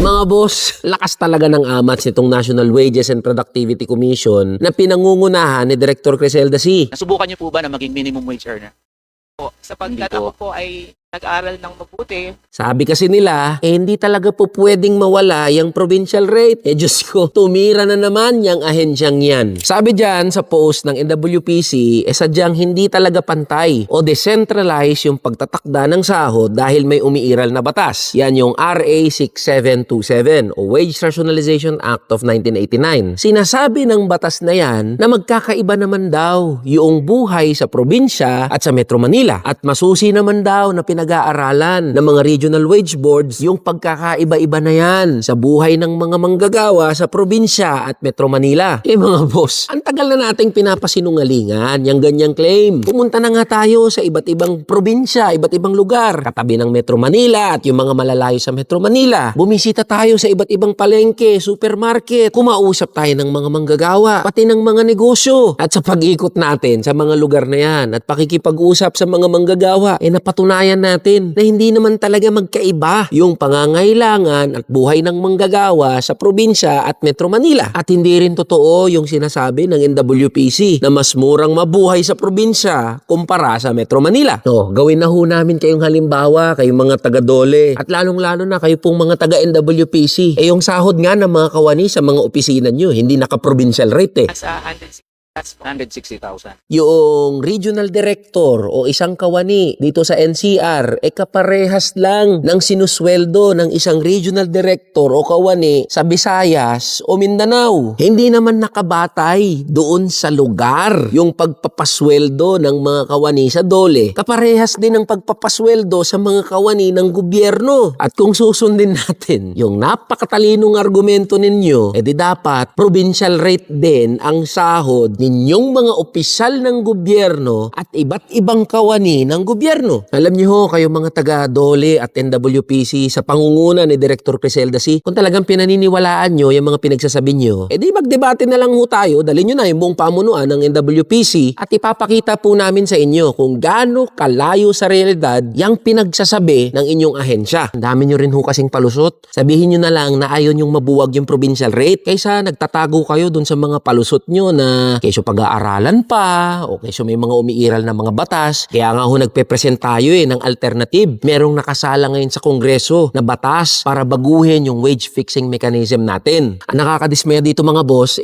Mga boss, lakas talaga ng amats nitong National Wages and Productivity Commission na pinangungunahan ni Director Criselda C. Nasubukan niyo po ba na maging minimum wage earner? Po, sapagkat ako po ay nag-aral ng mabuti. Sabi kasi nila, hindi talaga po pwedeng mawala yung provincial rate. Diyos ko, tumira na naman yung ahensyang yan. Sabi dyan sa post ng NWPC, sadyang hindi talaga pantay o decentralize yung pagtatakda ng sahod dahil may umiiral na batas. Yan yung RA 6727 o Wage Rationalization Act of 1989. Sinasabi ng batas na yan na magkakaiba naman daw yung buhay sa probinsya at sa Metro Manila. At masusi naman daw na pinag-aaralan ng mga regional wage boards yung pagkakaiba-iba na yan sa buhay ng mga manggagawa sa probinsya at Metro Manila. Mga boss, ang tagal na nating pinapasinungalingan yung ganyang claim. Pumunta na nga tayo sa iba't ibang probinsya, iba't ibang lugar, katabi ng Metro Manila at yung mga malalayo sa Metro Manila. Bumisita tayo sa iba't ibang palengke, supermarket, kumausap tayo ng mga manggagawa, pati ng mga negosyo. At sa pag-ikot natin sa mga lugar na yan at pakikipag-usap sa mga manggagawa, napatunayan natin na hindi naman talaga magkaiba yung pangangailangan at buhay ng manggagawa sa probinsya at Metro Manila. At hindi rin totoo yung sinasabi ng NWPC na mas murang mabuhay sa probinsya kumpara sa Metro Manila. No, gawin na ho namin kayong halimbawa, kayong mga taga-Dole at lalong-lalo na kayo pong mga taga-NWPC. Yung sahod nga ng mga kawani sa mga opisina nyo, hindi naka-provincial rate Sa 160,000. Yung regional director o isang kawani dito sa NCR, kaparehas lang ng sinusweldo ng isang regional director o kawani sa Visayas o Mindanao. Hindi naman nakabatay doon sa lugar yung pagpapasweldo ng mga kawani sa Dole. Kaparehas din ang pagpapasweldo sa mga kawani ng gobyerno. At kung susundin natin yung napakatalinong argumento ninyo, di dapat provincial rate din ang sahod ninyong mga opisyal ng gobyerno at iba't ibang kawani ng gobyerno. Alam niyo ho, kayo mga taga-Dole at NWPC sa pangunguna ni Director Criselda C, kung talagang pinaniniwalaan nyo yung mga pinagsasabi nyo, di magdebate na lang ho tayo, dalhin nyo na yung buong pamunuan ng NWPC at ipapakita po namin sa inyo kung gaano kalayo sa realidad yung pinagsasabi ng inyong ahensya. Ang dami nyo rin ho kasing palusot. Sabihin nyo na lang na ayaw nyong mabuwag yung provincial rate kaysa nagtatago kayo dun sa mga palusot nyo na kaysa pag-aaralan pa o kaysa may mga umiiral na mga batas. Kaya nga ho nagpe-present tayo ng alternative. Merong nakasala ngayon sa Kongreso na batas para baguhin yung wage fixing mechanism natin. Ang nakakadismaya dito mga boss,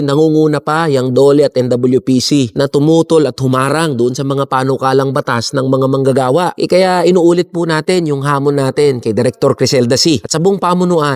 nangunguna pa yung Dole at NWPC na tumutol at humarang doon sa mga panukalang batas ng mga manggagawa. Kaya inuulit po natin yung hamon natin kay Director Criselda C at sa buong pamunuan.